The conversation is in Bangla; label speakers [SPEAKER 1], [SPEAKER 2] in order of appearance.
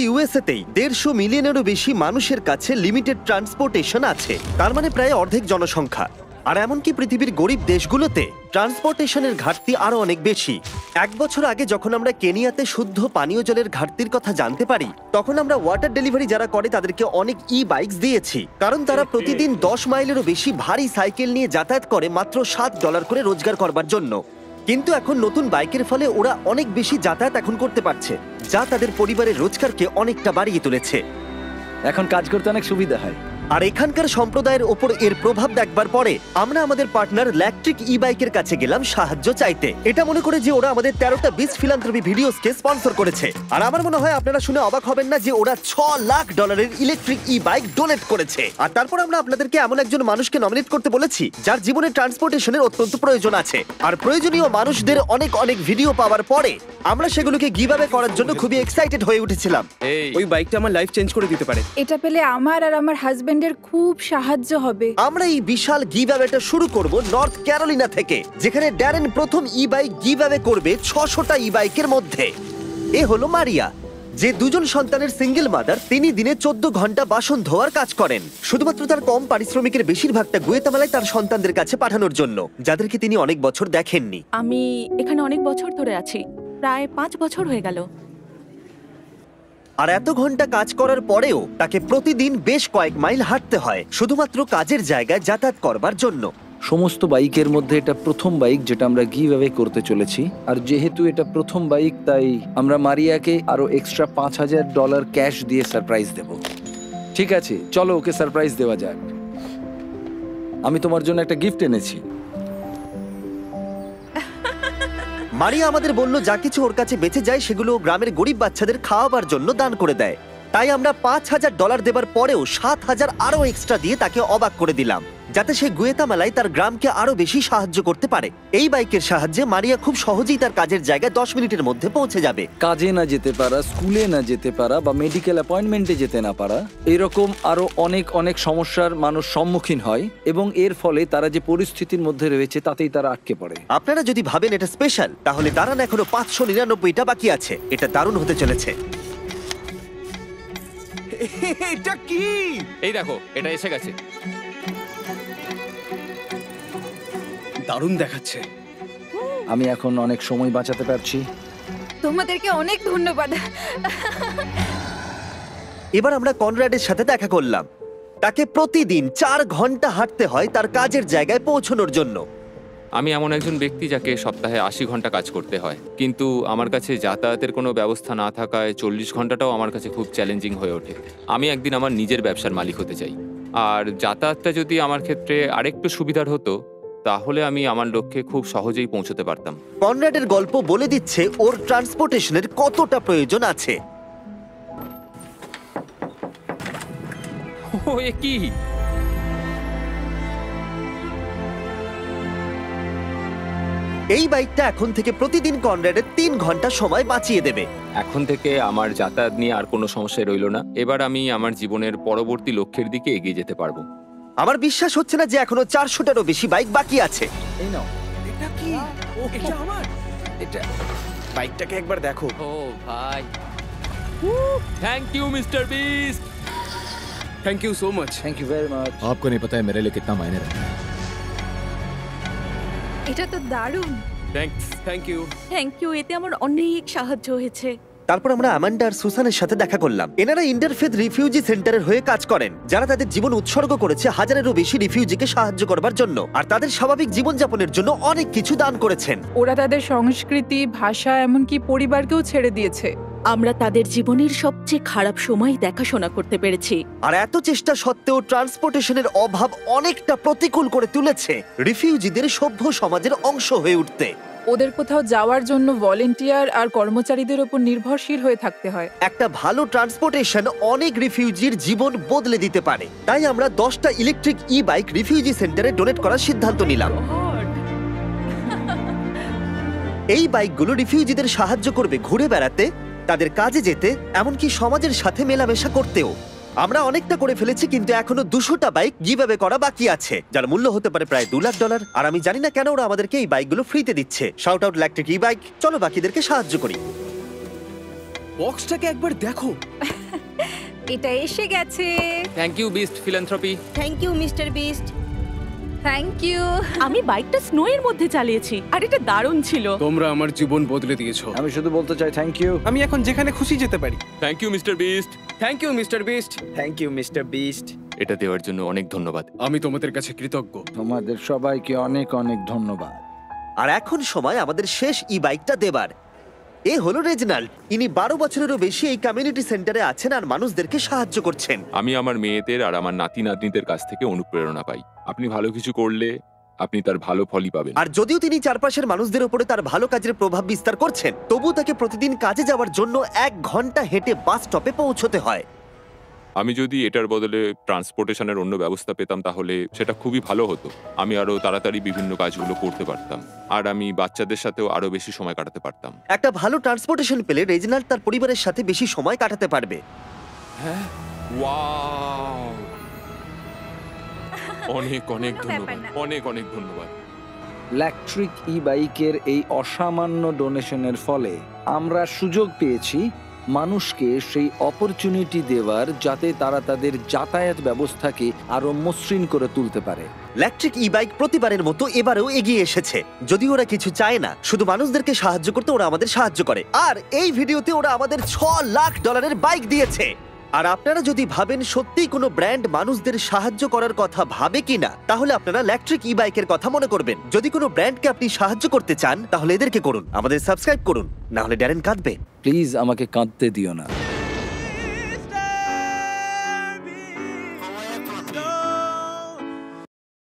[SPEAKER 1] ইউএসএতেই 150 মিলিয়নেরও বেশি মানুষের কাছে লিমিটেড ট্রান্সপোর্টেশন আছে, তার মানে প্রায় অর্ধেক জনসংখ্যা। আর এমনকি পৃথিবীর গরিব দেশগুলোতে ট্রান্সপোর্টেশনের ঘাটতি আরো অনেক বেশি। 1 বছর আগে যখন আমরা কেনিয়াতে শুদ্ধ পানীয় জলের ঘাটতির কথা জানতে পারি, তখন আমরা ওয়াটার ডেলিভারি যারা করে তাদেরকে অনেক বাইকস দিয়েছি, কারণ তারা প্রতিদিন 10 মাইলেরও বেশি ভারী সাইকেল নিয়ে যাতায়াত করে মাত্র $7 করে রোজগার করবার জন্য। কিন্তু এখন নতুন বাইকের ফলে ওরা অনেক বেশি যাতায়াত এখন করতে পারছে, যা তাদের পরিবারের রোজগারকে অনেকটা বাড়িয়ে তুলেছে।
[SPEAKER 2] এখন কাজ করতে অনেক সুবিধা হয়।
[SPEAKER 1] আর এখানকার সম্প্রদায়ের ওপর এর প্রভাব দেখবার পরে আমরা আমাদের পার্টনার ইলেকট্রিক বাইকের কাছে গেলাম সাহায্য চাইতে, এটা মনে করে যে ওরা আমাদের 13টা বিচ ফিলান্থ্রপি ভিডিওসকে স্পন্সর করেছে। আর আমার মনে হয় আপনারা শুনে অবাক হবেন না যে ওরা $6 লাখ ইলেকট্রিক বাইক ডোনেট করেছে। আর তারপর আমরা আপনাদেরকে এমন একজন মানুষকে নমিনেট করতে বলেছি যার জীবনে ট্রান্সপোর্টেশনের অত্যন্ত প্রয়োজন আছে। আর প্রয়োজনীয় মানুষদের অনেক অনেক ভিডিও পাওয়ার পরে আমরা সেগুলোকে গিভঅ্যাওয়ে করার জন্য খুবই এক্সাইটেড হয়ে উঠেছিলাম।
[SPEAKER 3] ওই বাইকটা আমার লাইফ চেঞ্জ করে দিতে পারে।
[SPEAKER 4] এটা পেলে আমার আর আমার হাজবেন্ডের খুব সাহায্য হবে।
[SPEAKER 1] আমরা এই বিশাল গিভঅ্যাওয়েটা শুরু করব নর্থ ক্যারোলিনা থেকে, যেখানে ড্যারেন প্রথম বাইক গিভঅ্যাওয়ে করবে 600টা বাইকের মধ্যে। এ হলো মারিয়া, যে 2জন সন্তানের সিঙ্গেল মাদার। তিনি দিনে 14 ঘন্টা বাসন ধোয়ার কাজ করেন, শুধুমাত্র তার কম পারিশ্রমিকের বেশিরভাগটা গুয়েতামালায় তার সন্তানদের কাছে পাঠানোর জন্য, যাদেরকে তিনি অনেক বছর দেখেননি।
[SPEAKER 5] আমি এখানে অনেক বছর ধরে আছি, প্রায় 5 বছর হয়ে গেল।
[SPEAKER 1] আর এত ঘন্টা কাজ করার পরেও তাকে প্রতিদিন বেশ কয়েক মাইল হাঁটতে হয় শুধুমাত্র কাজের জায়গায় যাতায়াত করবার জন্য।
[SPEAKER 2] সমস্ত বাইকের মধ্যে এটা প্রথম বাইক যেটা আমরা গিভ অ্যাওয়ে করতে চলেছি। আর যেহেতু এটা প্রথম বাইক, তাই আমরা মারিয়াকে আরো এক্সট্রা $5000 ক্যাশ দিয়ে সারপ্রাইজ দেব। ঠিক আছে, চলো ওকে সারপ্রাইজ দেওয়া যাক। আমি তোমার জন্য একটা গিফট এনেছি।
[SPEAKER 1] মারিয়া আমাদের বলল যা কিছু ওর কাছে বেঁচে যায় সেগুলো গ্রামের গরিব বাচ্চাদের খাওয়াবার জন্য দান করে দেয়। তাই আমরা $5000 দেবার পরেও 7000 আরো এক্সট্রা দিয়ে তাকে অবাক করে দিলাম, যাতে সে গুয়েতামালায় তার গ্রামকে আরো বেশি সাহায্য করতে পারে। এই বাইকের সাহায্যে মারিয়া খুব সহজেই তার কাজের জায়গায় 10 মিনিটের মধ্যে পৌঁছে যাবে।
[SPEAKER 2] কাজে না যেতে পারা, স্কুলে না যেতে পারা বা মেডিকেল অ্যাপয়েন্টমেন্টে যেতে না পারা, এরকম আরো অনেক অনেক সমস্যার মানুষ সম্মুখীন হয়, এবং এর ফলে তারা যে পরিস্থিতির মধ্যে রয়েছে তাতেই তারা আটকে পড়ে।
[SPEAKER 1] আপনারা যদি ভাবেন এটা স্পেশাল, তাহলে দাঁড়ান, এখনো 599টা বাকি আছে। এটা দারুণ হতে চলেছে।
[SPEAKER 3] এটা কি?
[SPEAKER 6] এই দেখো, এটা এসে গেছে।
[SPEAKER 3] দারুণ দেখাচ্ছে।
[SPEAKER 2] আমি এখন অনেক সময় বাঁচাতে পারছি।
[SPEAKER 4] তোমাদেরকে অনেক ধন্যবাদ।
[SPEAKER 1] এবার আমরা কনরাডের সাথে দেখা করলাম। তাকে প্রতিদিন 4 ঘন্টা হাঁটতে হয় তার কাজের জায়গায় পৌঁছানোর জন্য।
[SPEAKER 6] আমি এমন একজন ব্যক্তি যাকে সপ্তাহে 80 ঘন্টা কাজ করতে হয়, কিন্তু আমার কাছে যাতায়াতের কোনো ব্যবস্থা না থাকায় 40 ঘন্টাটাও আমার কাছে খুব চ্যালেঞ্জিং হয়ে ওঠে। আমি একদিন আমার নিজের ব্যবসার মালিক হতে চাই, আর যাতায়াতটা যদি আমার ক্ষেত্রে আরেকটু সুবিধার হতো তাহলে আমি আমার লক্ষ্যে খুব সহজেই পৌঁছতে পারতাম।
[SPEAKER 1] কনরাডের গল্প বলে দিচ্ছে ওর ট্রান্সপোর্টেশনের কতটা প্রয়োজন আছে।
[SPEAKER 6] ও, এ কি?
[SPEAKER 1] এই বাইকটা এখন থেকে প্রতিদিন কনরাডের 3 ঘন্টা সময় বাঁচিয়ে দেবে।
[SPEAKER 6] এখন থেকে আমার যাতায়াত নিয়ে আর কোনো সমস্যা রইল না। এবার আমি আমার জীবনের পরবর্তী লক্ষ্যের দিকে এগিয়ে যেতে পারবো।
[SPEAKER 1] আমার বিশ্বাস হচ্ছে না যে এখনো 400টারও বেশি বাইক বাকি আছে।
[SPEAKER 2] এই নাও,
[SPEAKER 3] এটা কি? এটা আমার।
[SPEAKER 2] এটা
[SPEAKER 3] বাইকটাকে একবার দেখো।
[SPEAKER 6] ও ভাই, thank you mister Beast.
[SPEAKER 3] Thank you so much.
[SPEAKER 2] Thank you very much.
[SPEAKER 7] आपको नहीं पता है मेरे लिए कितना मायने रखता है।
[SPEAKER 4] এটা তো দারুণ।
[SPEAKER 6] Thanks.
[SPEAKER 3] Thank you.
[SPEAKER 5] Thank you, এতে আমার অনেক সাহায্য হয়েছে।
[SPEAKER 1] তারপর আমরা অ্যামান্ডা আর সুসানের সাথে দেখা করলাম। এনারা ইন্টারফেথ রিফিউজি সেন্টারের হয়ে কাজ করেন, যারা তাদের জীবন উৎসর্গ করেছে হাজারেরও বেশি রিফিউজিকে সাহায্য করবার জন্য, আর তাদের স্বাভাবিক জীবনযাপনের জন্য অনেক কিছু দান করেছেন।
[SPEAKER 4] ওরা তাদের সংস্কৃতি, ভাষা, এমনকি পরিবারকেও ছেড়ে দিয়েছে।
[SPEAKER 5] আমরা তাদের জীবনের সবচেয়ে খারাপ সময় দেখাশোনা করতে পেরেছি।
[SPEAKER 1] আর এত চেষ্টা সত্ত্বেও ট্রান্সপোর্টেশনের অভাব অনেকটা প্রতিকূল করে তুলেছে রিফিউজিদের সভ্য সমাজের অংশ হয়ে উঠতে।
[SPEAKER 4] ওদের কোথাও যাওয়ার জন্য ভলেন্টিয়ার আর কর্মচারীদের উপর নির্ভরশীল হয়ে থাকতে হয়।
[SPEAKER 1] একটা ভালো ট্রান্সপোর্টেশন অনেক রিফিউজির জীবন বদলে দিতে পারে। তাই আমরা 10টা ইলেকট্রিক বাইক রিফিউজি সেন্টারে ডোনেট করার সিদ্ধান্ত নিলাম। এই বাইকগুলো রিফিউজিদের সাহায্য করবে ঘুরে বেড়াতে, তাদের কাজে যেতে, এমনকি সমাজের সাথে মেলামেশা করতেও। আমরা অনেকটা করে ফেলেছি, কিন্তু এখনো 200টা বাইক গিভঅ্যাওয়ে করা বাকি আছে, যার মূল্য হতে পারে প্রায় $2 লাখ। আর আমি জানি না কেন ওরা আমাদেরকে এই বাইকগুলো ফ্রিতে দিচ্ছে। Shout out electric bike. চলো বাকিদেরকে সাহায্য করি।
[SPEAKER 3] বক্সটাকে একবার দেখো।
[SPEAKER 8] এটা এসে গেছে।
[SPEAKER 6] Thank you Beast philanthropy.
[SPEAKER 8] Thank you mister Beast.
[SPEAKER 4] Thank you.
[SPEAKER 5] আমি বাইকটা স্নোয়ের মধ্যে চালিয়েছি আর এটা দারুণ ছিল।
[SPEAKER 3] তোমরা আমার জীবন বদলে দিয়েছো।
[SPEAKER 2] আমি শুধু বলতে চাই থ্যাংক ইউ।
[SPEAKER 3] আমি এখন যেখানে খুশি যেতে পারি।
[SPEAKER 6] Thank you mister Beast.
[SPEAKER 3] Thank you mister Beast.
[SPEAKER 9] Thank you mister Beast.
[SPEAKER 6] এটা দেওয়ার জন্য অনেক ধন্যবাদ।
[SPEAKER 3] আমি তোমাদের কাছে কৃতজ্ঞ।
[SPEAKER 2] তোমাদের সবাইকে অনেক অনেক ধন্যবাদ।
[SPEAKER 1] আর এখন সময় আমাদের শেষ ই বাইকটা দেবার। এ হলো রেজনাল্ড। ইনি 12 বছরেরও বেশি এই কমিউনিটি সেন্টারে আছেন আর মানুষদেরকে সাহায্য করছেন।
[SPEAKER 6] আমি আমার মেয়েদের আর আমার নাতি নাতনিদের কাছ থেকে অনুপ্রেরণা পাই। আপনি ভালো কিছু করলে আপনি তার ভালো ফলই পাবেন।
[SPEAKER 1] আর যদিও তিনি চারপাশের মানুষদের উপরে তার ভালো কাজের প্রভাব বিস্তার করছেন, তবুও তাকে প্রতিদিন কাজে যাওয়ার জন্য 1 ঘন্টা হেঁটে বাস স্টপে পৌঁছতে হয়।
[SPEAKER 6] আমি যদি এটার বদলে ট্রান্সপোর্টেশনের অন্য ব্যবস্থা পেতাম তাহলে সেটা খুবই ভালো হতো। আমি আরো তাড়াতাড়ি বিভিন্ন কাজগুলো করতে পারতাম আর আমি বাচ্চাদের সাথেও আরো বেশি সময় কাটাতে পারতাম।
[SPEAKER 1] একটা ভালো ট্রান্সপোর্টেশন পেলে রেজনাল্ড তার পরিবারের সাথে বেশি সময় কাটাতে পারবে।
[SPEAKER 6] ওয়াও! অনেক অনেক ধন্যবাদ, অনেক অনেক ধন্যবাদ।
[SPEAKER 2] ইলেকট্রিক ই বাইকের এই অসামান্য ডোনেশনের ফলে আমরা সুযোগ পেয়েছি মানুষকে সেই অপরচুনিটি দেওয়ার, যাতে তারা তাদের যাতায়াত ব্যবস্থাকে আরো মসৃণ করে তুলতে পারে।
[SPEAKER 1] ইলেকট্রিক ই বাইক প্রতিবারের মতো এবারেও এগিয়ে এসেছে। যদিও ওরা কিছু চায় না, শুধু মানুষদেরকে সাহায্য করতে ওরা আমাদের সাহায্য করে। আর এই ভিডিওতে ওরা আমাদের $6 লাখ বাইক দিয়েছে। আর আপনারা যদি ভাবেন সত্যিই কোনো ব্র্যান্ড মানুষদের সাহায্য করার কথা ভাবে কিনা, তাহলে আপনারা ইলেকট্রিক ই বাইকের কথা মনে করবেন। যদি কোনো ব্র্যান্ডকে আপনি সাহায্য করতে চান তাহলে এদেরকে করুন, আমাদের সাবস্ক্রাইব করুন, না হলে ড্যারেন কাঁদবে।
[SPEAKER 2] প্লিজ আমাকে কাঁদতে দিও না।